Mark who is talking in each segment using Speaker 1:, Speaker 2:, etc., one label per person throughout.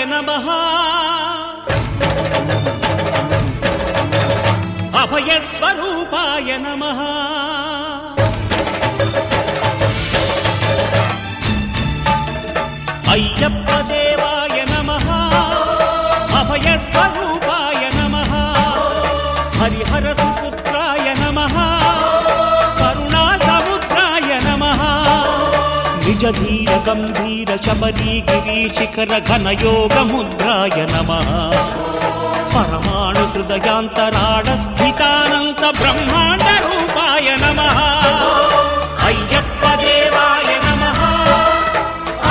Speaker 1: నమః అభయస్వరూపాయ నమః అయ్యప్ప దేవాయ నమః అభయస్వరూపాయ నమః హరిహర సుపుత్రాయ నమః కరుణాసముద్రాయ నమః నిజ ధీర గంభీర శబరీ గిరీశిఖర ఘనయోగ ముద్రాయ నమః పరమాణు హృదయాంతరాళ స్థితానంత బ్రహ్మాండ రూపాయ నమః అయ్యప్ప దేవాయ నమః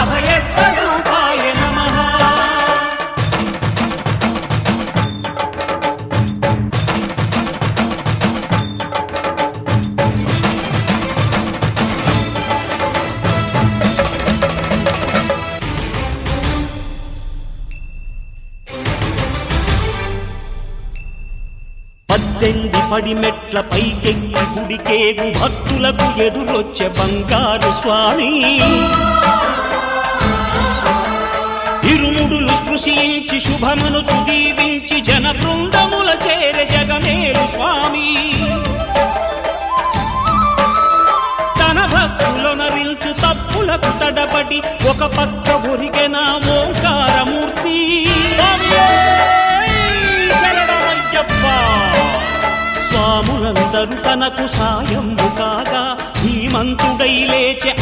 Speaker 1: అభయస్వరూపాయ నమః పద్దెంది పడిమెట్ల పైకెక్కి గుడికేగు భక్తులకు ఎదురొచ్చే బంగారు స్వామి ఇరుముడులు స్పృశించి శుభమును దీవించి జన బృందముల చేరే జగమేలు స్వామి తన భక్తులొనరిల్చు తప్పులకు తడబడి ఒక పక్క ఒరిగెన ఓంకారమూర్తి స్వాములందరూ తనకు సాయము కాగా ధీమంతుడై లేచే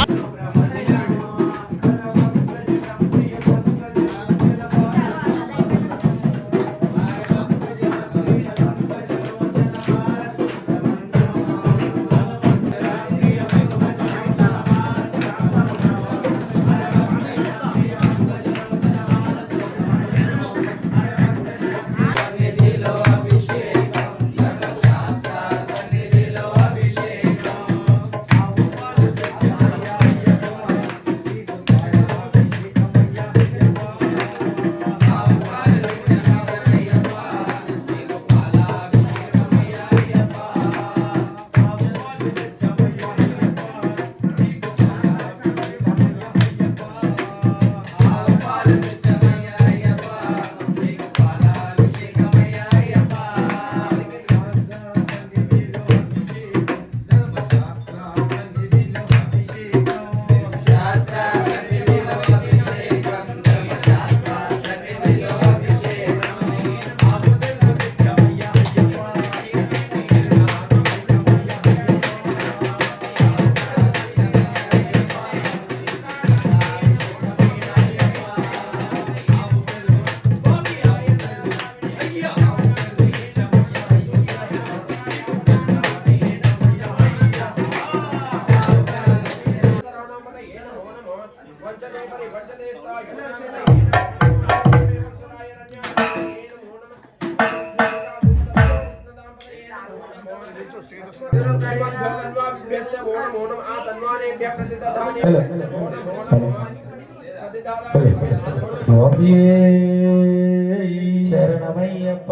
Speaker 2: శరణమయ్యప్ప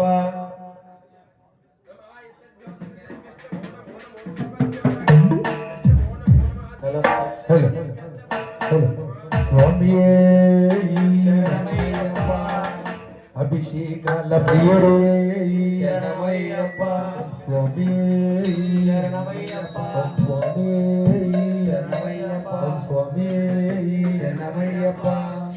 Speaker 2: అభిషేకాల ప్రియుడే శరణమయ్యప్ప స్వామి శరణమయ్యప్ప స్వామి శరణమయ్యప్ప స్వామి శరణమయ్యప్ప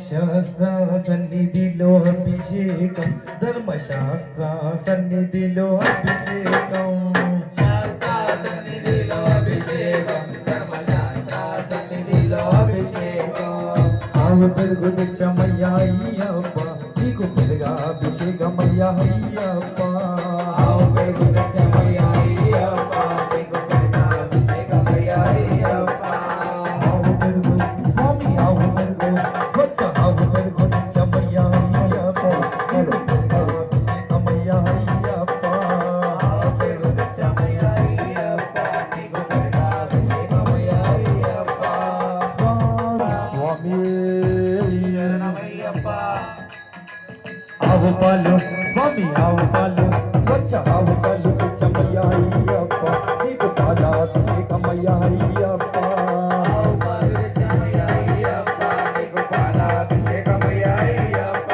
Speaker 2: శాస్త్ర సన్నిధిలో అభిషేకం ధర్మశాస్త్ర సన్నిధిలో అభిషేకం శాస్త్ర సన్నిధిలో అభిషేకం ధర్మశాస్త్ర సన్నిధిలో అభిషేకం ఆవు పెరుగు తెచ్చమయ్యా అయ్యప్ప నీకు పెరుగా అభిషేకమయ్యా అయ్యప్ప ఆవు పెరుగు తెచ్చమయ్యా అయ్యప్ప నీకు పెరుగా అభిషేకమయ్యా అయ్యప్ప ఆవు పెరుగు స్వామి ఆవు పెరుగు వచ్చ ఆవు పెరుగు తెచ్చమయ్యా అయ్యప్ప నీకు పెరుగా అభిషేకమయ్యా అయ్యప్ప ఆవు పెరుగు తెచ్చమయ్యా అయ్యప్ప నీకు పెరుగా అభిషేకమయ్యా అయ్యప్ప స్వామి ఆవు పాలు స్వామి ఆవు పాలు స్వచ్ఛ ఆవు పాలు తెచ్చమయ్యా అయ్యప్ప నీకు పాలాభిషేకమయ్యా అయ్యప్ప ఆవు పాలు తెచ్చమయ్యా అయ్యప్ప నీకు పాలాభిషేకమయ్యా అయ్యప్ప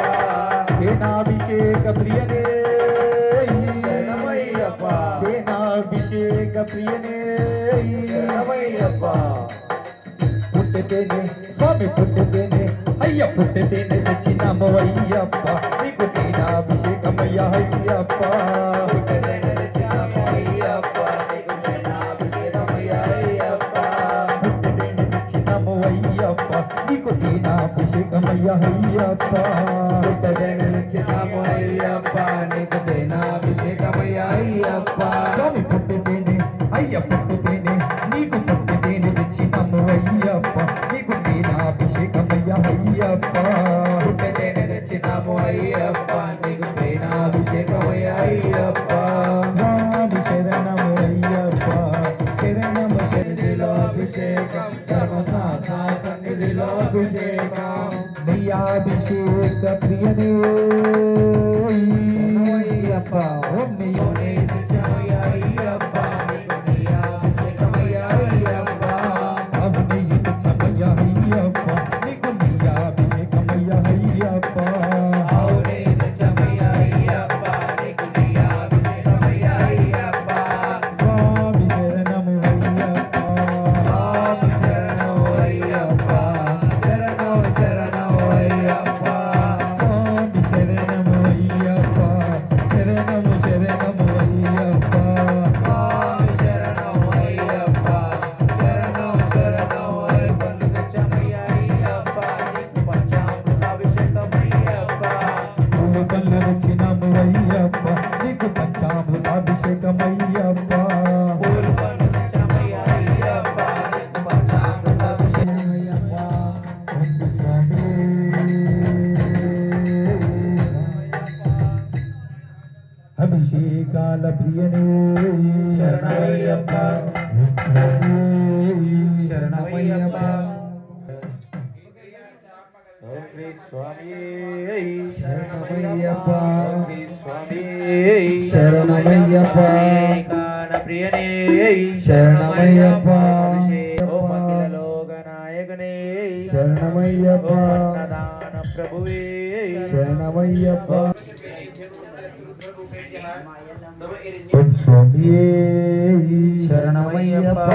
Speaker 2: పుట్టితేనే స్వామి పుట్టితేనే అయ్య పుట్టితేనే తెచ్చినాము అయ్యప్ప నీకు తేనాభిషేకమయ్యా అయ్యప్ప పుట్టితేనే తెచ్చినాము అయ్యప్ప నీకు తేనాభిషేకమయ్యా అయ్యప్ప పుట్టితేనే తెచ్చినాము అయ్యప్ప నీకు తేనాభిషేకమయ్యా అయ్యప్ప పుట్టితేనే తెచ్చినాము అయ్యప్ప నీకు తేనాభిషేకమయ్యా అయ్యప్ప స్వామి పుట్టితేనే అయ్య పుట్టితేనే నీకు పుట్టితేనే తెచ్చినాము అయ్యప్ప నీకు తేనాభిషేకమయ్యా అయ్యప్ప పుట్టితేనే తెచ్చినాము అయ్యప్ప నీకు తేనాభిషేకమయ్యా అయ్యప్ప స్వామి శరణము అయ్యప్ప శరణము శరణిలో అభిషేకం సర్వనాథ సన్నిధిలో అభిషేకం నెయ్యాభిషేక ప్రియనే అయ్యప్ప ఓం నెయ్యోనే తెచ్చామయ్యా అయ్యప్ప నీకు నెయ్యాభిషేకమయ్యా అయ్యప్ప స్వామి నెయ్యి తెచ్చామయ్యా అయ్యప్ప నీకు నెయ్యాభిషేకమయ్యా అయ్యప్ప అవునే తెచ్చామయ్యా అయ్యప్ప నీకు నెయ్యాభిషేకమయ్యా అయ్యప్ప స్వామి శరణము అయ్యప్ప స్వామి శరణము అయ్యప్ప శరణము శరణము అయ్యప్ప స్వామి శరణము అయ్యప్ప శరణము శరణము అయ్యప్ప స్వామి శరణము అయ్యప్ప శరణము శరణము అయ్యప్ప తెచ్చామయ్యా అయ్యప్ప నీకు పంచామృతాభిషేకమయ్యప్ప పూలు కళ్ళ వచ్చినాము అయ్యప్ప నీకు పంచామృతాభిషేకమయ్యప్ప పూలు కళ్ళ తెచ్చామయ్యా అయ్యప్ప నీకు పంచామృతాభిషేకమయ్యప్ప స్వామి అభిషేకాల ప్రియనే శరణమయ్యప్ప శరణమయ్యప్ప
Speaker 3: ఓం శ్రీ స్వామి
Speaker 2: శరణమయ్యప్ప
Speaker 3: శ్రీ స్వామి
Speaker 2: శరణమయ్యప్ప
Speaker 3: కాన ప్రియనే
Speaker 2: శరణమయ్యప్ప
Speaker 3: ఓం అఖిల లోక నాయకనే
Speaker 2: శరణమయ్యప్ప
Speaker 3: అన్నదాన ప్రభువే
Speaker 2: శరణమయ్యప్ప ఓం స్వామి శరణమయ్యప్ప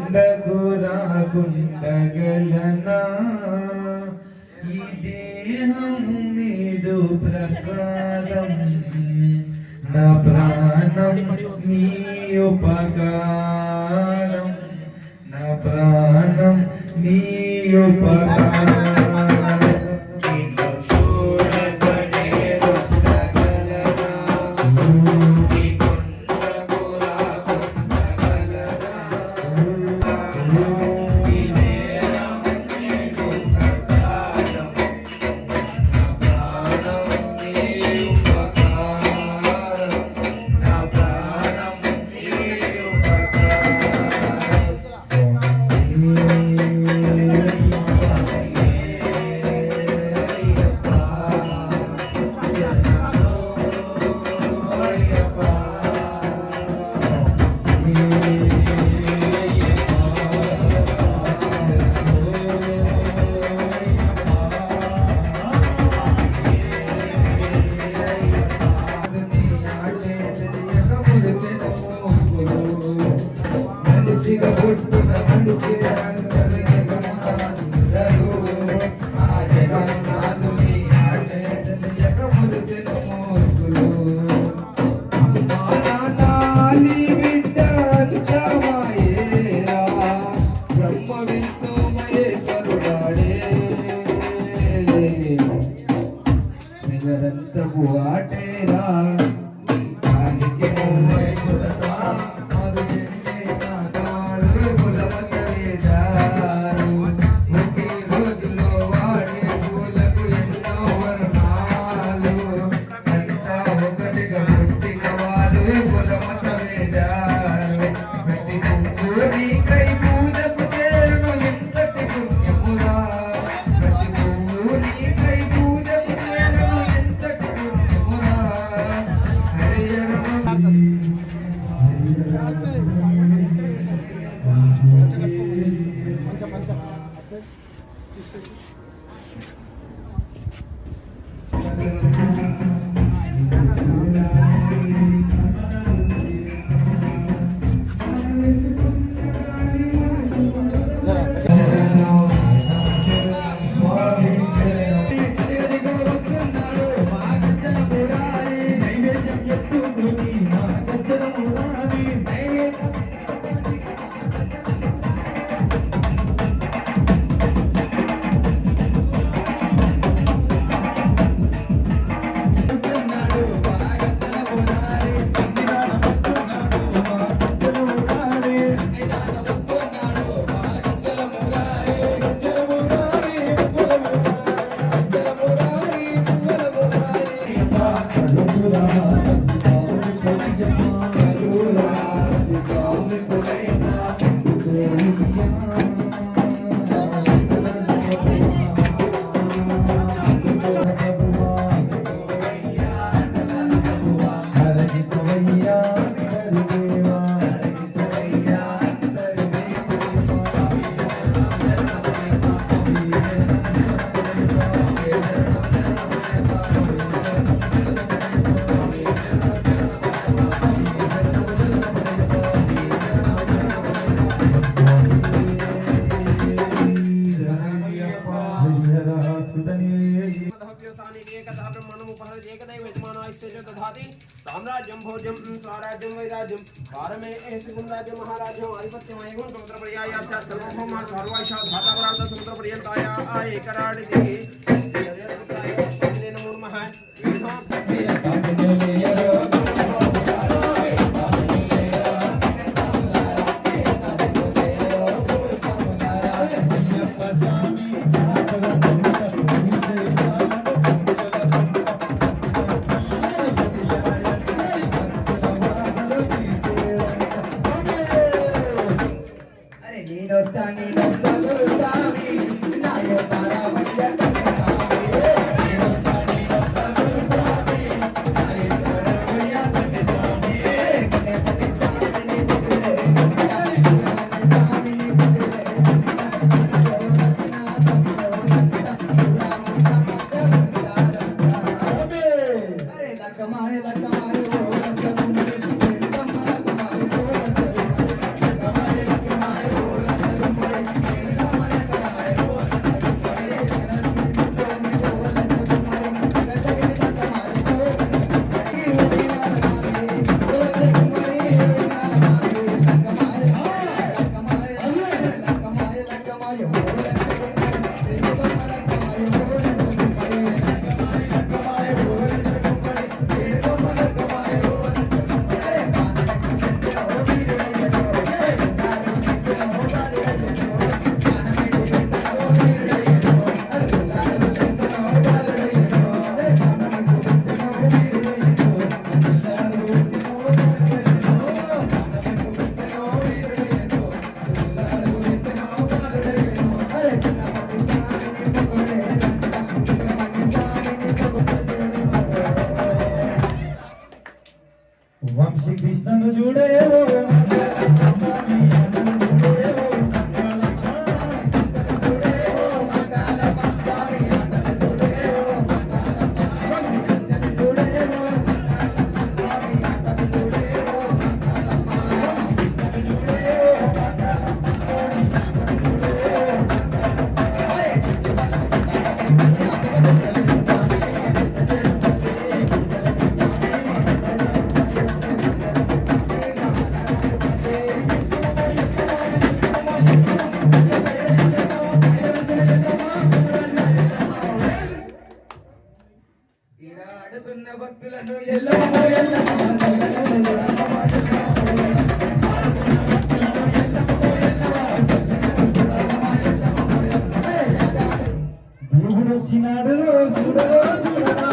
Speaker 2: కొండకు రాకుండగలనా ఈ దేహం నీదు ప్రసాదం నా ప్రాణం నీ ఉపకారం నా ప్రాణం నీ ఉపకారం ఒకటేరా కాలికి నువ్వే కులతా అది ఎన్నే నాదాలు కులమత వేదాలు ఒకే రోజులో వాడే పూలకు ఎన్నో వర్ణాలు అంతా ఒకటిగా పుట్టిన వారు కులమత వేదాలు ప్రతి పువ్వు నీకై పూజకు చేరును ఎంతటి పుణ్యమురా ప్రతి పువ్వు నీకై పూజకు చేరును ఎంతటి పుణ్యమురా
Speaker 4: साम्राज्यं भोज्यं स्वराज्यं वैराज्यं भारमे सुगुंराज्यं महाराज्यं आधिपत्यं वैगुण समुद्रपर्याया सर्वभौमा सर्वैषा धातावरात समुद्रपर्यन्ताया एकराडिति नमो नमः
Speaker 2: భక్తులను ఎల్లమ్మ ఎల్లమ్మ చల్లనను చూడమ్మ దేవుడు వచ్చినాడు చూడరో చూడరా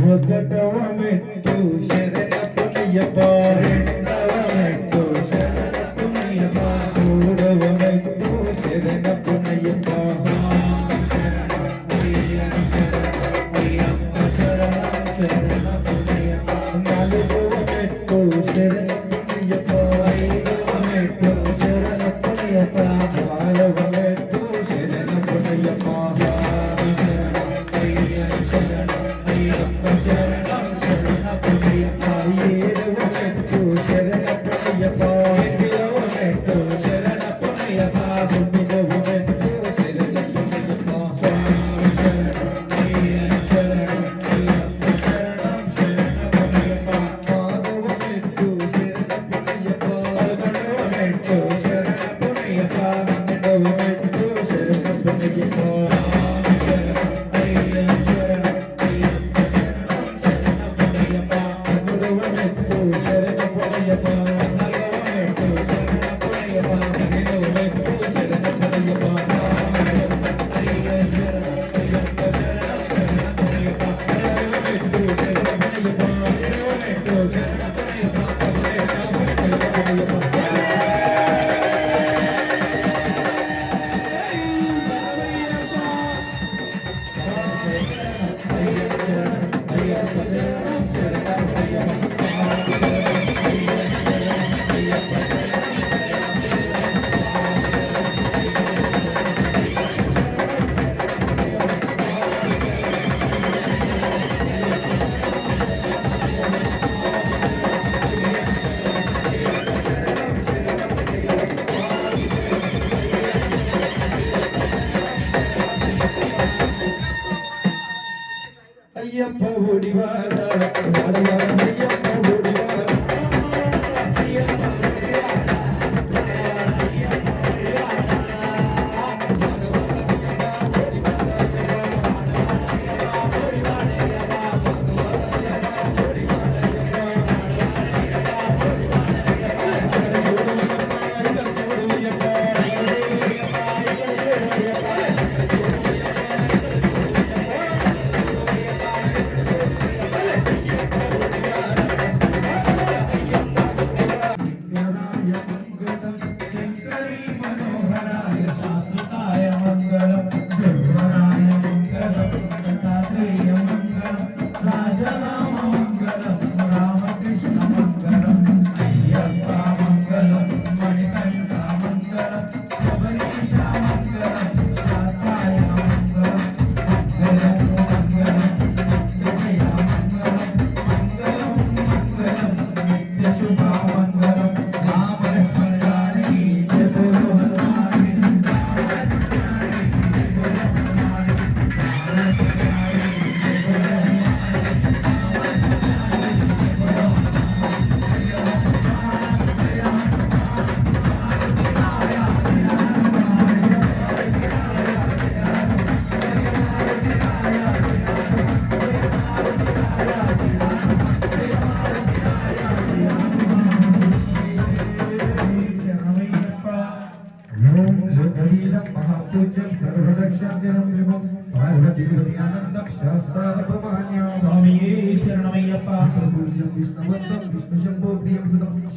Speaker 2: ఒకటవ మెట్టు శరణయ్యప్ప రెండవ మెట్టు శరణయ్యప్ప మూడవ మెట్టు శరణయ్యప్ప నాలుగవ మెట్టు శరణయ్యప్ప ఐదవ మెట్టు శరణయ్యప్ప ఆరవ మెట్టు శరణయ్యప్ప శరణం శరణం శరణం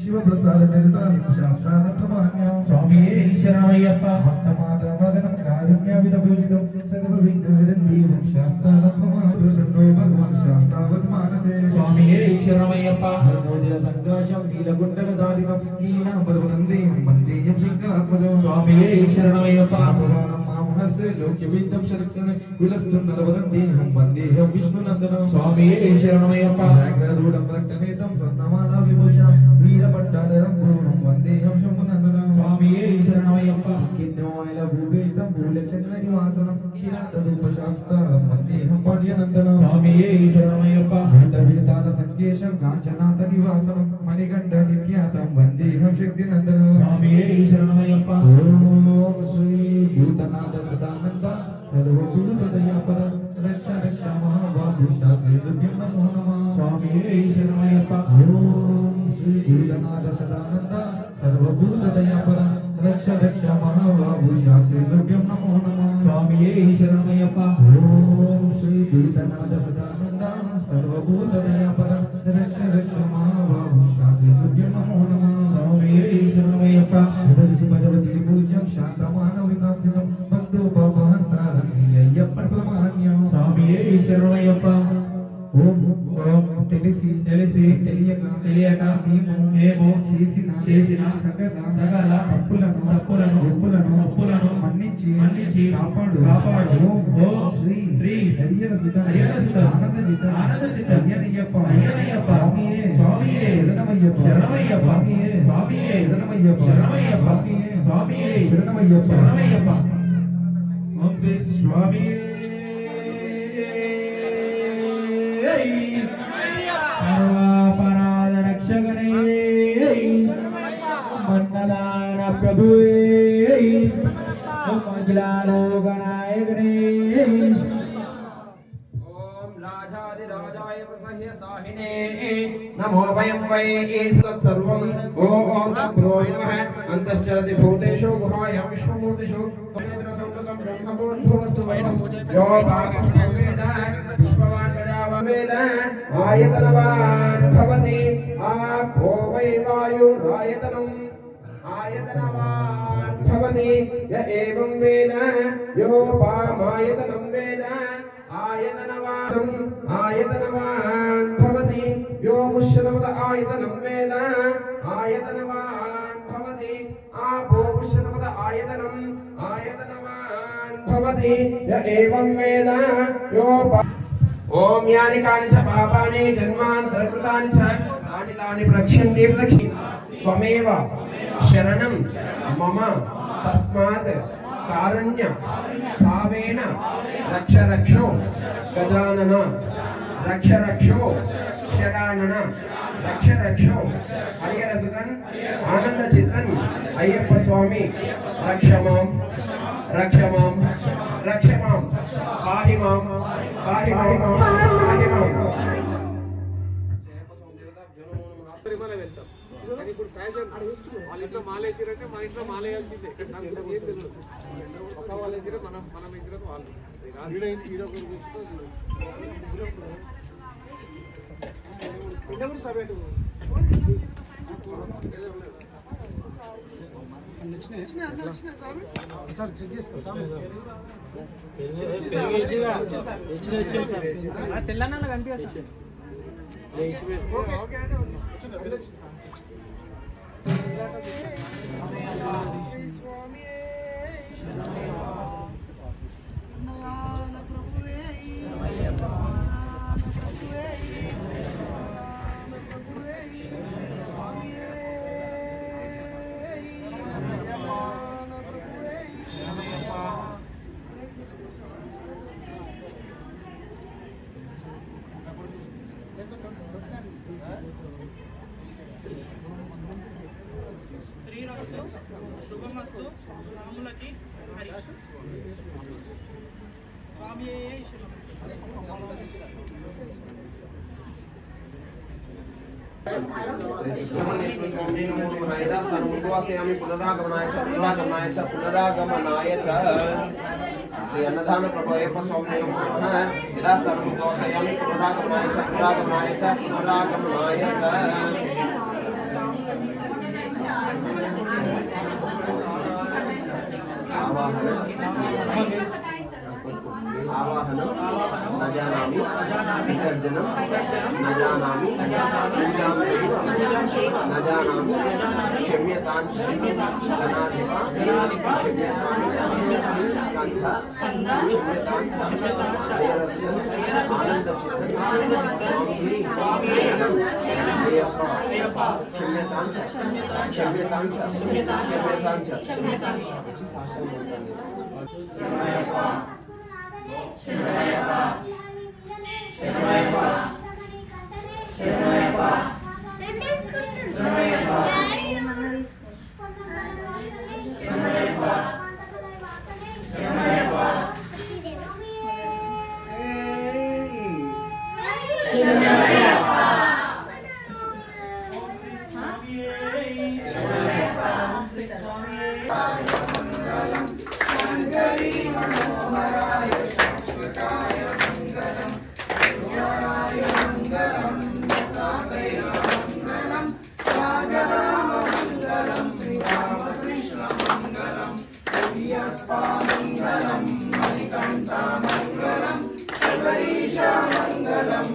Speaker 2: శివప్రసాద స్వామి శరణమయ్యప్ప భక్తమాధవగణం కారుణ్య విదభూషితం సర్వ విఘ్నహరం శాస్త్రాత్మమాదృశండో భగవాన్ శాస్త్రావత్మానతే స్వామి శరణమయ్యప్ప హరినోదయ సంకాశం నీలగుండలదారికం నీలాంబరవనందేహం వందేయం శంకరాత్మజం స్వామి శరణమయ్యప్ప మామహస్య లోక్యవిద్దం శరత్న విలస్తుం నలవనందేహం వందేహం విష్ణునందనం స్వామి శరణమయ్యప్ప గరుడం రక్తనేతం సన్నమాల విభూషణం వీరపట్టాదరం పూర్ణం వందేహం శంభునందనం స్వామి శరణమయ్యప్ప కిన్నోయల భూవేతం భూలచంద్ర నివాసనం కిరాతరూప శాస్త్రం వందేహం పాడ్యనందనం స్వామి శరణమయ్యప్ప భూతవితాల సంకేశం కాంచనాథ నివాసనం మణికంఠ నిత్యాతం వందేహం శక్తినందనం స్వామి శరణమయ్యప్ప ఓం శ్రీ భూతనాథ సదానంద సర్వగురు హృదయాపర రక్ష రక్ష మహాబాహుష శ్రీ దుర్గం నమో నమః స్వామి శరణమయ్యప్ప ఓం శ్రీ భూతనాథ సదానంద సర్వగురు హృదయాపర రక్ష రక్ష మహాబాహుష శ్రీ దుర్గం నమో నమః స్వామి శరణమయ్యప్ప ఓం శ్రీ భూతనాథ సదానంద సర్వగురు హృదయాపర రక్ష రక్ష మహాబాహుష శ్రీ దుర్గం నమో నమః స్వామి శరణమయ్యప్ప శివజీ భగవతి పూజ్యం శాంతమాన వికాసం భక్తో పాపహంతారం శ్రీ అయ్యప్ప ప్రమాణ్యం స్వామి శరణమయ్యప్ప ఓం ఓం తెలిసి తెలియక మేము చేసిన సకల తప్పులను మన్నించి కాపాడు ఓం శ్రీ హరిహర ఆనంద చిత్త అయ్యనయ్యప్ప స్వామియే శరణమయ్యప్ప స్వామియే శరణమయ్యప్ప ఓం శ్రీ స్వామి సర్వాపరాధ రక్షకనే మన్నదాన ప్రభువే మంజులాలోకనాయకనే
Speaker 4: ఓం రాజాదిరాజాయ ప్రసహ్య సాహినే నమో వయం వై సర్వం ఓం తద్బ్రోహి నమః అంతశ్చరతి భూతేషు గుహాయాం విశ్వమూర్తిషు తమేంద్రసంగతం బ్రహ్మభూర్భువస్తు వైనం యో భాగం వేద పుష్పవాన్ ప్రజావాన్ వేద ఆయతనవాన్ భవతి ఆపో వై వాయురాయతనవాన్ భవతి య ఏవం వేద యోపామాయతనం వేద ఆయతనవాన్ భవతి యో ముష్యతమత ఆయతనం వేద ఆయతనవాన్ భవతి ఆపో ముష్యతమత ఆయతనవాన్ భవతి య ఏవం వేద యోపా ఓం యాని కాని చ పాపాని జన్మాంతరకృతాని చ తాని ప్రక్షంతి త్వమేవ శరణం మమ తస్మాత్ కారుణ్య భావేన రక్ష రక్షో గజానన రక్ష రక్షో షడానన రక్ష రక్షో హరిహరసుతన్ ఆనంద చిత్తన్ అయ్యప్ప స్వామి రక్షమాం రక్షమాం రక్షమాం పాహిమాం పాహిమాం పాహిమాం.
Speaker 5: ఇప్పుడు ఫ్యాషన్ వాళ్ళ ఇంట్లో మాల వేసిరంటే మన ఇంట్లో మాల వేయాల్సిందే. నాకు ఏం తెలియదు, ఒక వాళ్ళు వేసిరే మనం వేసిరే వాళ్ళు సపరేట్
Speaker 2: తెలంగాణ కనిపిస్తుంది.
Speaker 1: శ్రీరస్తు శుభమస్తు రాములకి హరి స్వామి
Speaker 4: శ్రీ అన్నదాన ప్రభోయప్ప స్వామి యదా సర్వోదయామి పునరాగమనాయ చ పునరాగమనాయ చ పునరాగమనాయ చ. ఆవాహనం న జానామి విసర్జనం న జానామి పూజాం చైవ న జానామి క్షమ్యతాం గణాధిప క్షమ్యతాం స్కంధ క్షమ్యతాం ఆనంద స్వామి అయ్యప్ప క్షమ్యతాం క్షమ్యతాం క్షమ్యతాం వచ్చి సాక్షాత్ చేస్తాను. మంగళం